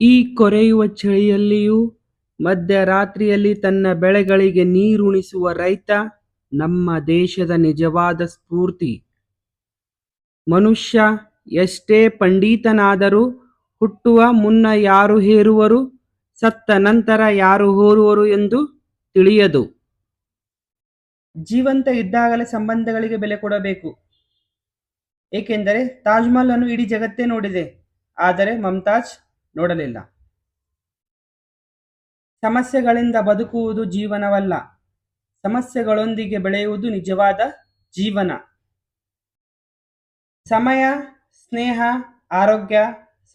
ಈ ಕೊರೆಯುವ ಚಳಿಯಲ್ಲಿಯೂ ಮಧ್ಯರಾತ್ರಿಯಲ್ಲಿ ತನ್ನ ಬೆಳೆಗಳಿಗೆ ನೀರುಣಿಸುವ ರೈತ ನಮ್ಮ ದೇಶದ ನಿಜವಾದ ಸ್ಫೂರ್ತಿ. ಮನುಷ್ಯ ಎಷ್ಟೇ ಪಂಡಿತನಾದರೂ ಹುಟ್ಟುವ ಮುನ್ನ ಯಾರು ಹೇರುವರು, ಸತ್ತ ನಂತರ ಯಾರು ಹೋರುವರು ಎಂದು ತಿಳಿಯದು. ಜೀವಂತ ಇದ್ದಾಗಲೇ ಸಂಬಂಧಗಳಿಗೆ ಬೆಲೆ ಕೊಡಬೇಕು. ಏಕೆಂದರೆ ತಾಜ್ ಮಹಲ್ ಅನ್ನು ಇಡೀ ಜಗತ್ತೇ ನೋಡಿದೆ, ಆದರೆ ಮಮತಾಜ್ ನೋಡಲಿಲ್ಲ. ಸಮಸ್ಯೆಗಳಿಂದ ಬದುಕುವುದು ಜೀವನವಲ್ಲ, ಸಮಸ್ಯೆಗಳೊಂದಿಗೆ ಬೆಳೆಯುವುದು ನಿಜವಾದ ಜೀವನ. ಸಮಯ, ಸ್ನೇಹ, ಆರೋಗ್ಯ,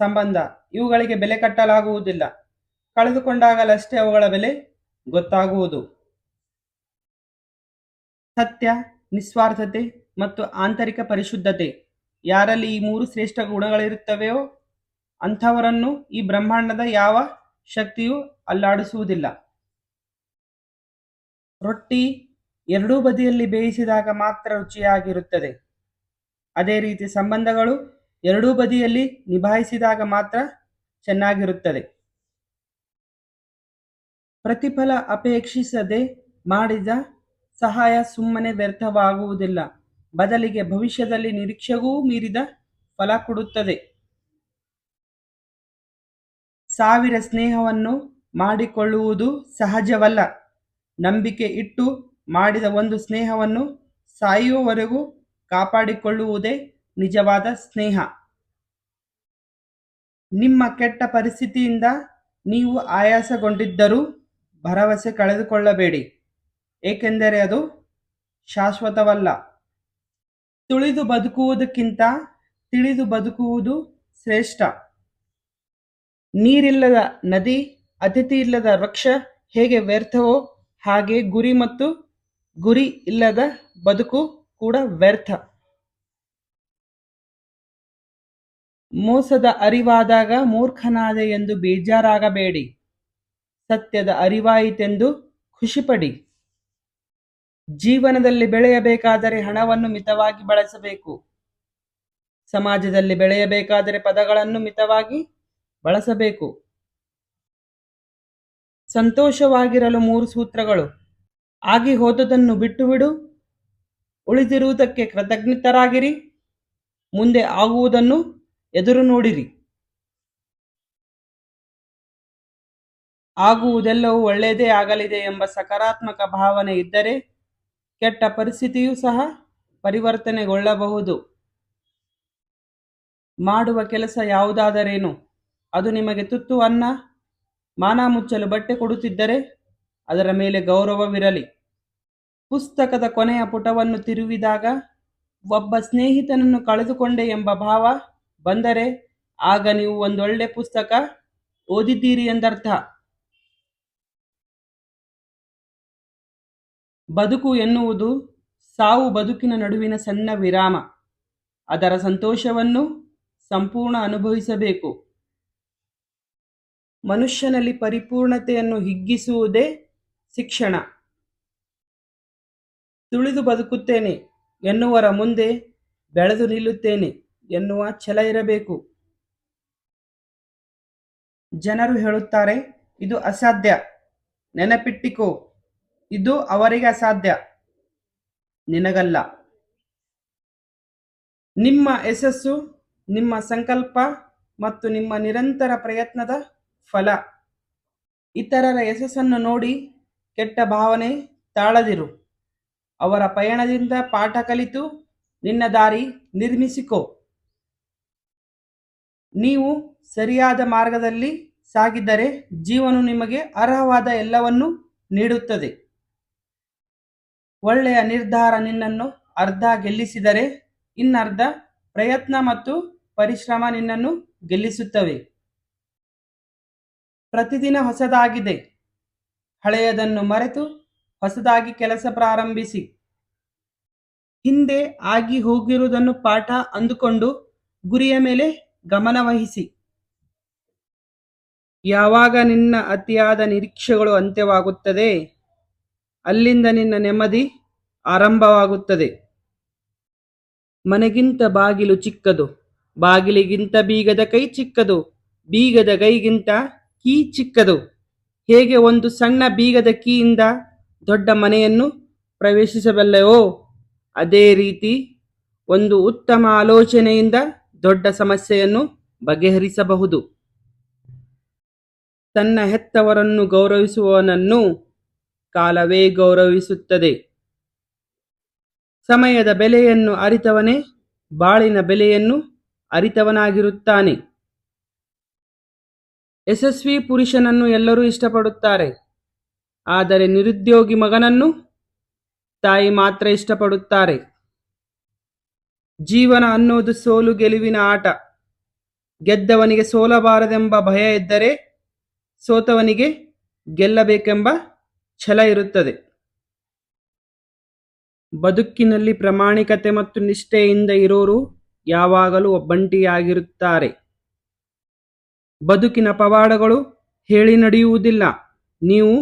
ಸಂಬಂಧ ಇವುಗಳಿಗೆ ಬೆಲೆ ಕಟ್ಟಲಾಗುವುದಿಲ್ಲ. ಕಳೆದುಕೊಂಡಾಗಲಷ್ಟೇ ಅವುಗಳ ಬೆಲೆ ಗೊತ್ತಾಗುವುದು. ಸತ್ಯ, ನಿಸ್ವಾರ್ಥತೆ ಮತ್ತು ಆಂತರಿಕ ಪರಿಶುದ್ಧತೆ ಯಾರಲ್ಲಿ ಈ ಮೂರು ಶ್ರೇಷ್ಠ ಗುಣಗಳಿರುತ್ತವೆಯೋ ಅಂಥವರನ್ನು ಈ ಬ್ರಹ್ಮಾಂಡದ ಯಾವ ಶಕ್ತಿಯೂ ಅಲ್ಲಾಡಿಸುವುದಿಲ್ಲ. ರೊಟ್ಟಿ ಎರಡೂ ಬದಿಯಲ್ಲಿ ಬೇಯಿಸಿದಾಗ ಮಾತ್ರ ರುಚಿಯಾಗಿರುತ್ತದೆ. ಅದೇ ರೀತಿ ಸಂಬಂಧಗಳು ಎರಡೂ ಬದಿಯಲ್ಲಿ ನಿಭಾಯಿಸಿದಾಗ ಮಾತ್ರ ಚೆನ್ನಾಗಿರುತ್ತದೆ. ಪ್ರತಿಫಲ ಅಪೇಕ್ಷಿಸದೆ ಮಾಡಿದ ಸಹಾಯ ಸುಮ್ಮನೆ ವ್ಯರ್ಥವಾಗುವುದಿಲ್ಲ, ಬದಲಿಗೆ ಭವಿಷ್ಯದಲ್ಲಿ ನಿರೀಕ್ಷೆಗೂ ಮೀರಿದ ಫಲ ಕೊಡುತ್ತದೆ. 1000 ಸ್ನೇಹವನ್ನು ಮಾಡಿಕೊಳ್ಳುವುದು ಸಹಜವಲ್ಲ, ನಂಬಿಕೆ ಇಟ್ಟು ಮಾಡಿದ ಒಂದು ಸ್ನೇಹವನ್ನು ಸಾಯುವವರೆಗೂ ಕಾಪಾಡಿಕೊಳ್ಳುವುದೇ ನಿಜವಾದ ಸ್ನೇಹ. ನಿಮ್ಮ ಕೆಟ್ಟ ಪರಿಸ್ಥಿತಿಯಿಂದ ನೀವು ಆಯಾಸಗೊಂಡಿದ್ದರೂ ಭರವಸೆ ಕಳೆದುಕೊಳ್ಳಬೇಡಿ, ಏಕೆಂದರೆ ಅದು ಶಾಶ್ವತವಲ್ಲ. ತುಳಿದು ಬದುಕುವುದಕ್ಕಿಂತ ತಿಳಿದು ಬದುಕುವುದು ಶ್ರೇಷ್ಠ. ನೀರಿಲ್ಲದ ನದಿ, ಅತಿಥಿ ಇಲ್ಲದ ವೃಕ್ಷ ಹೇಗೆ ವ್ಯರ್ಥವೋ ಹಾಗೆ ಗುರಿ ಮತ್ತು ಗುರಿ ಇಲ್ಲದ ಬದುಕು ಕೂಡ ವ್ಯರ್ಥ. ಮೋಸದ ಅರಿವಾದಾಗ ಮೂರ್ಖನಾದೆ ಎಂದು ಬೇಜಾರಾಗಬೇಡಿ, ಸತ್ಯದ ಅರಿವಾಯಿತೆಂದು ಖುಷಿಪಡಿ. ಜೀವನದಲ್ಲಿ ಬೆಳೆಯಬೇಕಾದರೆ ಹಣವನ್ನು ಮಿತವಾಗಿ ಬಳಸಬೇಕು, ಸಮಾಜದಲ್ಲಿ ಬೆಳೆಯಬೇಕಾದರೆ ಪದಗಳನ್ನು ಮಿತವಾಗಿ ಬಳಸಬೇಕು. ಸಂತೋಷವಾಗಿರಲು 3 ಸೂತ್ರಗಳು: ಆಗಿ ಹೋದದನ್ನು ಬಿಟ್ಟು ಬಿಡು, ಉಳಿದಿರುವುದಕ್ಕೆ ಕೃತಜ್ಞರಾಗಿರಿ, ಮುಂದೆ ಆಗುವುದನ್ನು ಎದುರು ನೋಡಿರಿ. ಆಗುವುದೆಲ್ಲವೂ ಒಳ್ಳೆಯದೇ ಆಗಲಿದೆ ಎಂಬ ಸಕಾರಾತ್ಮಕ ಭಾವನೆ ಇದ್ದರೆ ಕೆಟ್ಟ ಪರಿಸ್ಥಿತಿಯೂ ಸಹ ಪರಿವರ್ತನೆಗೊಳ್ಳಬಹುದು. ಮಾಡುವ ಕೆಲಸ ಯಾವುದಾದರೇನು, ಅದು ನಿಮಗೆ ತುತ್ತು ಅನ್ನ, ಮಾನ ಮುಚ್ಚಲು ಬಟ್ಟೆ ಕೊಡುತ್ತಿದ್ದರೆ ಅದರ ಮೇಲೆ ಗೌರವವಿರಲಿ. ಪುಸ್ತಕದ ಕೊನೆಯ ಪುಟವನ್ನು ತಿರುವಿದಾಗ ಒಬ್ಬ ಸ್ನೇಹಿತನನ್ನು ಕಳೆದುಕೊಂಡೆ ಎಂಬ ಭಾವ ಬಂದರೆ ಆಗ ನೀವು ಒಂದೊಳ್ಳೆ ಪುಸ್ತಕ ಓದಿದ್ದೀರಿ ಎಂದರ್ಥ. ಬದುಕು ಎನ್ನುವುದು ಸಾವು ಬದುಕಿನ ನಡುವಿನ ಸಣ್ಣ ವಿರಾಮ, ಅದರ ಸಂತೋಷವನ್ನು ಸಂಪೂರ್ಣ ಅನುಭವಿಸಬೇಕು. ಮನುಷ್ಯನಲ್ಲಿ ಪರಿಪೂರ್ಣತೆಯನ್ನು ಹಿಗ್ಗಿಸುವುದೇ ಶಿಕ್ಷಣ. ತುಳಿದು ಬದುಕುತ್ತೇನೆ ಎನ್ನುವರ ಮುಂದೆ ಬೆಳೆದು ನಿಲ್ಲುತ್ತೇನೆ ಎನ್ನುವ ಛಲ ಇರಬೇಕು. ಜನರು ಹೇಳುತ್ತಾರೆ, ಇದು ಅಸಾಧ್ಯ, ನೆನಪಿಟ್ಟಿಕೋ, ಇದು ಅವರಿಗೆ ಅಸಾಧ್ಯ, ನಿನಗಲ್ಲ. ನಿಮ್ಮ ಯಶಸ್ಸು ನಿಮ್ಮ ಸಂಕಲ್ಪ ಮತ್ತು ನಿಮ್ಮ ನಿರಂತರ ಪ್ರಯತ್ನದ ಫಲ. ಇತರರ ಯಶಸ್ಸನ್ನು ನೋಡಿ ಕೆಟ್ಟ ಭಾವನೆ ತಾಳದಿರು, ಅವರ ಪಯಣದಿಂದ ಪಾಠ ಕಲಿತು ನಿನ್ನ ದಾರಿ ನಿರ್ಮಿಸಿಕೋ. ನೀವು ಸರಿಯಾದ ಮಾರ್ಗದಲ್ಲಿ ಸಾಗಿದ್ದರೆ ಜೀವನ ನಿಮಗೆ ಅರ್ಹವಾದ ಎಲ್ಲವನ್ನೂ ನೀಡುತ್ತದೆ. ಒಳ್ಳೆಯ ನಿರ್ಧಾರ ನಿನ್ನನ್ನು ಅರ್ಧ ಗೆಲ್ಲಿಸಿದರೆ ಇನ್ನರ್ಧ ಪ್ರಯತ್ನ ಮತ್ತು ಪರಿಶ್ರಮ ನಿನ್ನನ್ನು ಗೆಲ್ಲಿಸುತ್ತವೆ. ಪ್ರತಿದಿನ ಹೊಸದಾಗಿದೆ, ಹಳೆಯದನ್ನು ಮರೆತು ಹೊಸದಾಗಿ ಕೆಲಸ ಪ್ರಾರಂಭಿಸಿ. ಹಿಂದೆ ಆಗಿ ಹೋಗಿರುವುದನ್ನು ಪಾಠ ಅಂದುಕೊಂಡು ಗುರಿಯ ಮೇಲೆ ಗಮನ ವಹಿಸಿ. ಯಾವಾಗ ನಿನ್ನ ಅತಿಯಾದ ನಿರೀಕ್ಷೆಗಳು ಅಂತ್ಯವಾಗುತ್ತದೆ, ಅಲ್ಲಿಂದ ನಿನ್ನ ನೆಮ್ಮದಿ ಆರಂಭವಾಗುತ್ತದೆ. ಮನೆಗಿಂತ ಬಾಗಿಲು ಚಿಕ್ಕದು, ಬಾಗಿಲಿಗಿಂತ ಬೀಗದ ಕೈ ಚಿಕ್ಕದು, ಬೀಗದ ಗೈಗಿಂತ ಕೀ ಚಿಕ್ಕದು. ಹೇಗೆ ಒಂದು ಸಣ್ಣ ಬೀಗದ ಕೀಯಿಂದ ದೊಡ್ಡ ಮನೆಯನ್ನು ಪ್ರವೇಶಿಸಬಲ್ಲೆವೋ ಅದೇ ರೀತಿ ಒಂದು ಉತ್ತಮ ಆಲೋಚನೆಯಿಂದ ದೊಡ್ಡ ಸಮಸ್ಯೆಯನ್ನು ಬಗೆಹರಿಸಬಹುದು. ತನ್ನ ಹೆತ್ತವರನ್ನು ಗೌರವಿಸುವವನನ್ನು ಕಾಲವೇ ಗೌರವಿಸುತ್ತದೆ. ಸಮಯದ ಬೆಲೆಯನ್ನು ಅರಿತವನೇ ಬಾಳಿನ ಬೆಲೆಯನ್ನು ಅರಿತವನಾಗಿರುತ್ತಾನೆ. ಯಶಸ್ವಿ ಪುರುಷನನ್ನು ಎಲ್ಲರೂ ಇಷ್ಟಪಡುತ್ತಾರೆ, ಆದರೆ ನಿರುದ್ಯೋಗಿ ಮಗನನ್ನು ತಾಯಿ ಮಾತ್ರ ಇಷ್ಟಪಡುತ್ತಾರೆ. ಜೀವನ ಅನ್ನೋದು ಸೋಲು ಗೆಲುವಿನ ಆಟ. ಗೆದ್ದವನಿಗೆ ಸೋಲಬಾರದೆಂಬ ಭಯ ಇದ್ದರೆ ಸೋತವನಿಗೆ ಗೆಲ್ಲಬೇಕೆಂಬ ಛಲ ಇರುತ್ತದೆ. ಬದುಕಿನಲ್ಲಿ ಪ್ರಾಮಾಣಿಕತೆ ಮತ್ತು ನಿಷ್ಠೆಯಿಂದ ಇರೋರು ಯಾವಾಗಲೂ ಒಬ್ಬಂಟಿಯಾಗಿರುತ್ತಾರೆ. ಬದುಕಿನ ಪವಾಡಗಳು ಹೇಳಿ ನಡೆಯುವುದಿಲ್ಲ, ನೀವು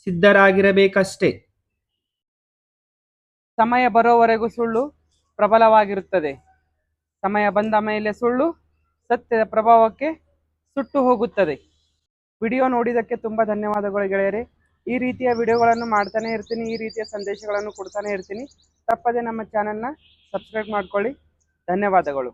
ಸಿದ್ಧರಾಗಿರಬೇಕಷ್ಟೇ. ಸಮಯ ಬರೋವರೆಗೂ ಸುಳ್ಳು ಪ್ರಬಲವಾಗಿರುತ್ತದೆ. ಸಮಯ ಬಂದ ಮೇಲೆ ಸುಳ್ಳು ಸತ್ಯದ ಪ್ರಭಾವಕ್ಕೆ ಸುಟ್ಟು ಹೋಗುತ್ತದೆ. ವಿಡಿಯೋ ನೋಡಿದ್ದಕ್ಕೆ ತುಂಬ ಧನ್ಯವಾದಗಳು ಗೆಳೆಯರೆ. ಈ ರೀತಿಯ ವಿಡಿಯೋಗಳನ್ನು ಮಾಡ್ತಾನೆ ಇರ್ತೀನಿ, ಈ ರೀತಿಯ ಸಂದೇಶಗಳನ್ನು ಕೊಡ್ತಾನೆ ಇರ್ತೀನಿ. ತಪ್ಪದೆ ನಮ್ಮ ಚಾನಲ್ನ ಸಬ್ಸ್ಕ್ರೈಬ್ ಮಾಡ್ಕೊಳ್ಳಿ. ಧನ್ಯವಾದಗಳು.